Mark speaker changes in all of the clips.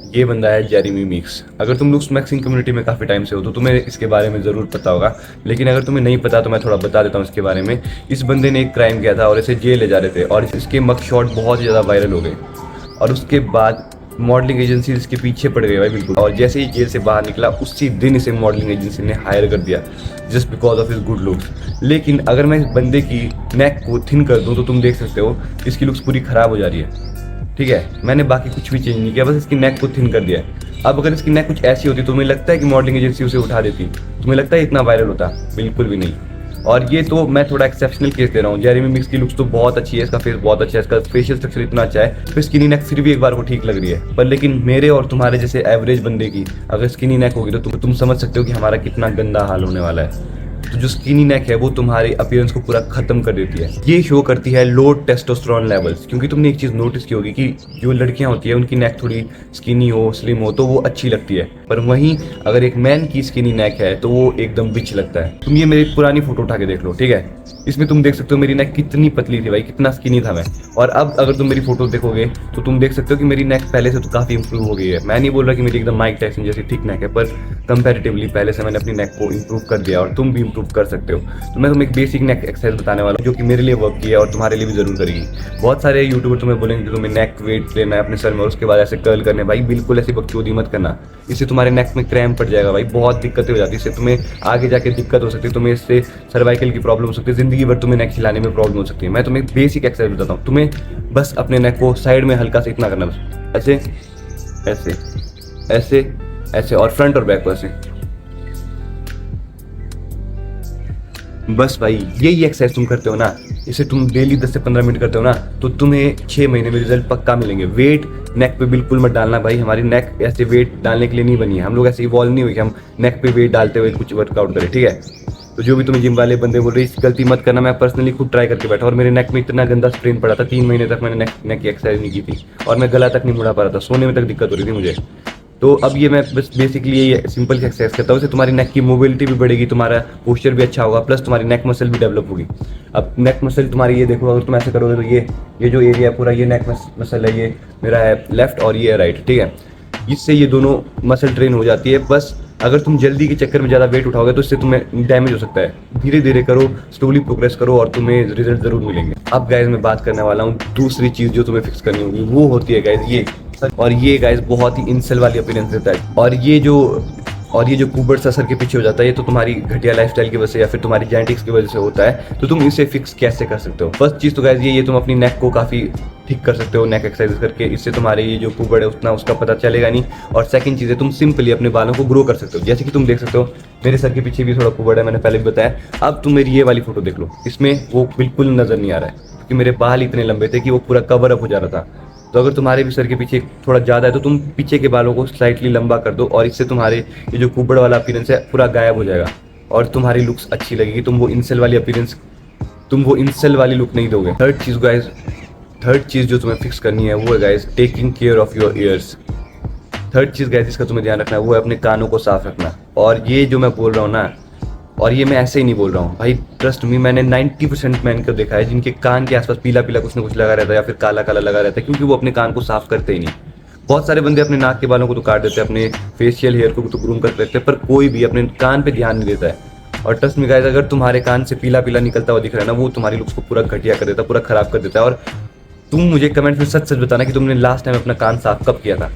Speaker 1: ये बंदा है जेरेमी मीक्स। अगर तुम लुक्स मैक्सिंग कम्युनिटी में काफ़ी टाइम से हो तो तुम्हें इसके बारे में ज़रूर पता होगा, लेकिन अगर तुम्हें नहीं पता तो मैं थोड़ा बता देता हूँ इसके बारे में। इस बंदे ने एक क्राइम किया था और इसे जेल ले जा रहे थे और इसके मग शॉट बहुत ज़्यादा वायरल हो गए और उसके बाद मॉडलिंग एजेंसी इसके पीछे पड़ गई भाई बिल्कुल। और जैसे ही जेल से बाहर निकला उसी दिन इसे मॉडलिंग एजेंसी ने हायर कर दिया just because of his good looks. लेकिन अगर मैं इस बंदे की नेक को थिन कर दूँ तो तुम देख सकते हो इसकी लुक्स पूरी ख़राब हो जा रही है। ठीक है, मैंने बाकी कुछ भी चेंज नहीं किया, बस इसकी नेक को थिन कर दिया है। अब अगर इसकी नेक कुछ ऐसी होती तो तुम्हें लगता है कि मॉडलिंग एजेंसी उसे उठा देती? तुम्हें लगता है इतना वायरल होता? बिल्कुल भी नहीं। और ये तो मैं थोड़ा एक्सेप्शनल केस दे रहा हूँ। जेरेमी मिक्स की लुक्स तो बहुत अच्छी है, इसका फेस बहुत अच्छा है, इसका फेशियल स्ट्रक्चर इतना अच्छा है, फिर स्किनी नेक फिर भी एक बार को ठीक लग रही है। पर लेकिन मेरे और तुम्हारे जैसे एवरेज बंदे की अगर स्किनी नेक होगी तो तुम समझ सकते हो कि हमारा कितना गंदा हाल होने वाला है। तो जो स्किनी नेक है वो तुम्हारे अपीयरेंस को पूरा खत्म कर देती है। ये शो करती है लो टेस्टोस्टेरोन लेवल्स, क्योंकि तुमने एक चीज नोटिस की होगी कि जो लड़कियां होती है उनकी नेक थोड़ी स्किनी हो, स्लिम हो तो वो अच्छी लगती है, पर वहीं अगर एक मैन की स्किनी नेक है तो वो एकदम बिच लगता है। तुम ये मेरी पुरानी फोटो उठा के देख लो, ठीक है, इसमें तुम देख सकते हो मेरी नेक कितनी पतली थी भाई, कितना स्किनी था मैं। और अब अगर तुम मेरी फोटो देखोगे तो तुम देख सकते हो कि मेरी नेक पहले से तो काफी इंप्रूव हो गई है। मैं नहीं बोल रहा कि मेरी एकदम माइक टाइसन जैसी थिक नेक है, पर कंपैरेटिवली पहले से मैंने अपनी नेक को इंप्रूव कर दिया और तुम भी इंप्रूव कर सकते हो। तो मैं तुम्हें एक बेसिक नेक एक्सरसाइज बताने वाला हूँ जो कि मेरे लिए वर्क की है और तुम्हारे लिए भी जरूर करेगी। बहुत सारे यूट्यूबर तुम्हें बोलेंगे कि तुम्हें नेक वेट लेना है अपने सर में और उसके बाद ऐसे कर्ल करने। भाई बिल्कुल ऐसी बकचोदी मत करना, इससे तुम्हारे नेक में क्रैम्प पड़ जाएगा भाई, बहुत दिक्कतें हो जाती है, इससे तुम्हें आगे जाके दिक्कत हो सकती है, तुम्हें इससे सर्वाइकल की प्रॉब्लम हो सकती है, जिंदगी भर तुम्हें नेक हिलाने में प्रॉब्लम हो सकती है। मैं तुम्हें बेसिक एक्सरसाइज बताता हूँ, तुम्हें बस अपने नेक को साइड में हल्का से इतना करना, बस ऐसे ऐसे ऐसे ऐसे और फ्रंट और बैक को ऐसे। बस भाई यही एक्सरसाइज तुम करते हो ना, इसे तुम डेली 10 से 15 मिनट करते हो ना तो तुम्हें 6 महीने में रिजल्ट पक्का मिलेंगे। वेट नेक पे बिल्कुल मत डालना भाई, हमारी नेक ऐसे वेट डालने के लिए नहीं बनी है, हम लोग ऐसे इवॉल्व नहीं हुए कि हम नेक पे वेट डालते हुए कुछ वर्कआउट करें, ठीक है। तो जो भी तुम्हें जिम वाले बंदे बोल रहे हैं इस गलती मत करना, मैं पर्सनली खुद ट्राई करके बैठा और मेरे नेक में इतना गंदा स्ट्रेन पड़ा था, 3 महीने तक मैंने नेक की एक्सरसाइज नहीं की थी और मैं गला तक नहीं मुड़ा पा रहा था, सोने में तक दिक्कत हो रही थी मुझे। तो अब ये मैं बस बेसिकली ये सिंपल एक्सरसाइज करता हूँ, इससे तुम्हारी नेक की मोबिलिटी भी बढ़ेगी, तुम्हारा पोस्चर भी अच्छा होगा, प्लस तुम्हारी नेक मसल भी डेवलप होगी। अब नेक मसल तुम्हारी ये देखो, अगर तुम ऐसे करोगे तो ये जो एरिया है पूरा ये नेक मसल है, ये मेरा है लेफ्ट और ये है राइट, ठीक है। इससे ये दोनों मसल ट्रेन हो जाती है। बस अगर तुम जल्दी के चक्कर में ज़्यादा वेट उठाओगे तो इससे तुम्हें डैमेज हो सकता है। धीरे धीरे करो, स्लोली प्रोग्रेस करो और तुम्हें रिजल्ट जरूर मिलेंगे। अब गाइज मैं बात करने वाला हूँ दूसरी चीज़ जो तुम्हें फिक्स करनी होगी, वो होती है गाइज ये। और ये गाइज बहुत ही इंसल वाली अपीयरेंस देता है। और ये जो कुबड़ सा सर के पीछे हो जाता है ये तो तुम्हारी घटिया लाइफस्टाइल की वजह से या फिर तुम्हारी जेनेटिक्स की वजह से होता है। तो तुम इसे फिक्स कैसे कर सकते हो? फर्स्ट चीज़ तो गाइज ये तुम अपनी नेक को काफ़ी ठीक कर सकते हो नेक एक्सरसाइज करके, इससे तुम्हारे ये जो कुबड़ है उतना उसका पता चलेगा नहीं। और सेकंड चीज़ है तुम सिंपली अपने बालों को ग्रो कर सकते हो, जैसे कि तुम देख सकते हो मेरे सर के पीछे भी थोड़ा कुबड़ है, मैंने पहले भी बताया। अब तुम मेरी ये वाली फोटो देख लो, इसमें वो बिल्कुल नज़र नहीं आ रहा है क्योंकि मेरे बाल इतने लंबे थे कि वो पूरा कवर अप हो जा रहा था। तो अगर तुम्हारे भी सर के पीछे थोड़ा ज़्यादा है तो तुम पीछे के बालों को स्लाइटली लंबा कर दो और इससे तुम्हारे ये जो कुबड़ वाला अपीयरेंस है पूरा गायब हो जाएगा और तुम्हारी लुक्स अच्छी लगेगी। तुम वो इंसल वाली लुक नहीं दोगे। थर्ड चीज़ जो तुम्हें फिक्स करनी है वो है guys taking care of your ears. Third cheese guys जिसका तुम्हें ध्यान रखना है वो है अपने कानों को साफ रखना। और ये जो मैं बोल रहा हूँ ना, और ये मैं ऐसे ही नहीं बोल रहा हूँ भाई, ट्रस्ट मी, मैंने 90% मैन को देखा है जिनके कान के आसपास पीला पीला कुछ ना कुछ लगा रहता है या फिर काला काला लगा रहता है, क्योंकि वो अपने कान को साफ करते ही नहीं। बहुत सारे बंदे अपने नाक के बालों को तो काट देते हैं, अपने फेशियल हेयर को तो ग्रूम कर देते हैं, पर कोई भी अपने कान पे ध्यान नहीं देता है। और ट्रस्ट मी गाइस, अगर तुम्हारे कान से पीला पीला निकलता हुआ दिख रहा है ना, वो तुम्हारी लुक्स को पूरा घटिया कर देता है, पूरा खराब कर देता है। और तुम मुझे कमेंट में सच सच बताना कि तुमने लास्ट टाइम अपना कान साफ कब किया था,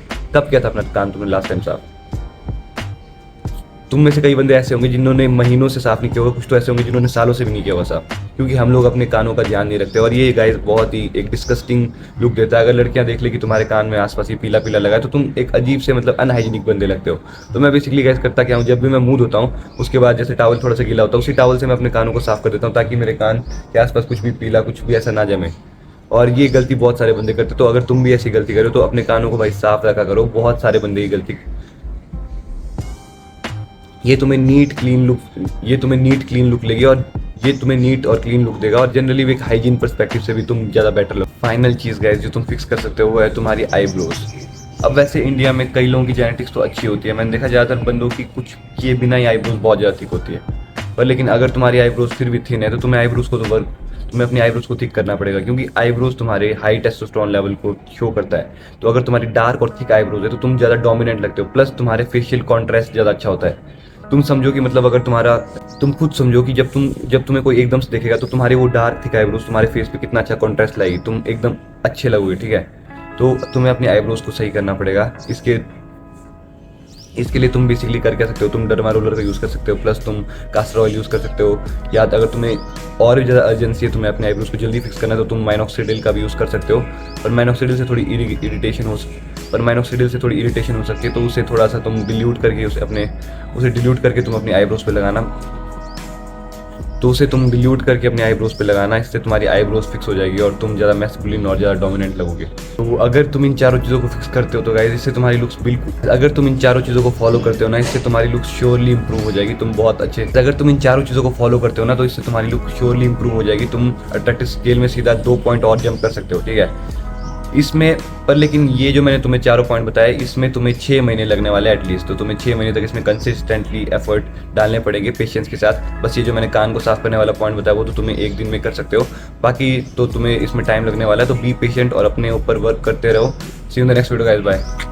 Speaker 1: अपना कान तुमने लास्ट टाइम साफ। तुम में से कई बंदे ऐसे होंगे जिन्होंने महीनों से साफ नहीं किया होगा, कुछ तो ऐसे होंगे जिन्होंने सालों से भी नहीं किया होगा साफ, क्योंकि हम लोग अपने कानों का ध्यान नहीं रखते। और ये गाइस बहुत ही एक डिस्गस्टिंग लुक देता है। अगर लड़कियां देख ले कि तुम्हारे कान में आसपास ये पीला पीला लगा है तो तुम एक अजीब से मतलब अनहाइजीनिक बंदे लगते हो। तो मैं बेसिकली गाइस करता क्या हूँ, जब भी मैं मुंह धोता हूँ उसके बाद जैसे टॉवल थोड़ा सा गीला होता है उसी टॉवल से मैं अपने कानों को साफ कर देता हूँ, ताकि मेरे कान के आसपास कुछ भी पीला कुछ भी ऐसा ना जमे। और ये गलती बहुत सारे बंदे करते, तो अगर तुम भी ऐसी गलती करो तो अपने कानों को भाई साफ रखा करो। बहुत सारे बंदे ये गलती, ये तुम्हें नीट क्लीन लुक लेगी और ये तुम्हें नीट और क्लीन लुक देगा और जनरली भी एक हाइजीन पर्सपेक्टिव से भी तुम ज़्यादा बेटर लगो। फाइनल चीज़ गाइस जो तुम फिक्स कर सकते हो वो है तुम्हारी आईब्रोज। अब वैसे इंडिया में कई लोगों की जेनेटिक्स तो अच्छी होती है, मैंने देखा ज़्यादातर बंदों की कुछ किए बिना ही आईब्रोज बहुत ज़्यादा थिक होती है। पर लेकिन अगर तुम्हारी आईब्रोज फिर भी थिन है तो तुम्हें अपनी आईब्रोज को थिक करना पड़ेगा, क्योंकि आईब्रोज तुम्हारे हाई टेस्टोस्टेरोन लेवल को शो करता है। तो अगर तुम्हारी डार्क और थिक आईब्रोज है तो तुम ज़्यादा डोमिनेंट लगते हो, प्लस तुम्हारे फेशियल कॉन्ट्रास्ट ज़्यादा अच्छा होता है। तुम समझो कि मतलब अगर तुम्हारा, तुम खुद समझो कि जब तुम्हें कोई एकदम से देखेगा तो तुम्हारी वो डार्क थिक आईब्रोज तुम्हारे फेस पे कितना अच्छा कॉन्ट्रास्ट लाएगी, तुम एकदम अच्छे लगोगे, ठीक है। तो तुम्हें अपनी आईब्रोज को सही करना पड़ेगा। इसके लिए तुम बेसिकली कर क्या सकते हो, तुम डर्मा रोलर का यूज़ कर सकते हो, प्लस तुम कास्टर ऑयल यूज़ कर सकते हो, या अगर तुम्हें और भी ज़्यादा अर्जेंसी है, तुम्हें अपने आईब्रोज को जल्दी फिक्स करना है तो तुम माइनॉक्सिडिल का भी यूज़ कर सकते हो। पर माइनॉक्सिडिल से थोड़ी इरिटेशन हो सकती है, तो उसे थोड़ा सा तुम डिल्यूट करके तुम अपनी आईब्रोज पे लगाना। अपने आईब्रोज पे लगाना, इससे तुम्हारी आईब्रोज फिक्स हो जाएगी और तुम ज़्यादा मैस्कुलिन और ज़्यादा डोमिनेंट लगोगे। तो अगर तुम इन चारों चीज़ों को फिक्स करते हो तो गाइस, इससे तुम्हारी लुक्स बिल्कुल, अगर तुम इन चारों चीज़ों को फॉलो करते हो ना, इससे तुम्हारी लुक्स श्योरली इंप्रूव हो जाएगी। तुम बहुत अच्छे, अगर तुम इन चारों चीज़ों को फॉलो करते हो ना, तो इससे तुम्हारी लुक श्योरली इंप्रूव हो जाएगी। तुम अट्रैक्टिव स्केल में सीधा 2 पॉइंट और जंप कर सकते हो, ठीक है। इसमें पर लेकिन ये जो मैंने तुम्हें चारों पॉइंट बताए, इसमें तुम्हें 6 महीने लगने वाले हैं एटलीस्ट। तो तुम्हें 6 महीने तक इसमें कंसिस्टेंटली एफर्ट डालने पड़ेंगे पेशेंस के साथ। बस ये जो मैंने कान को साफ करने वाला पॉइंट बताया वो तो तुम्हें एक दिन में कर सकते हो, बाकी तो तुम्हें इसमें टाइम लगने वाला है। तो बी पेशेंट और अपने ऊपर वर्क करते रहो। See you in the next video guys, bye.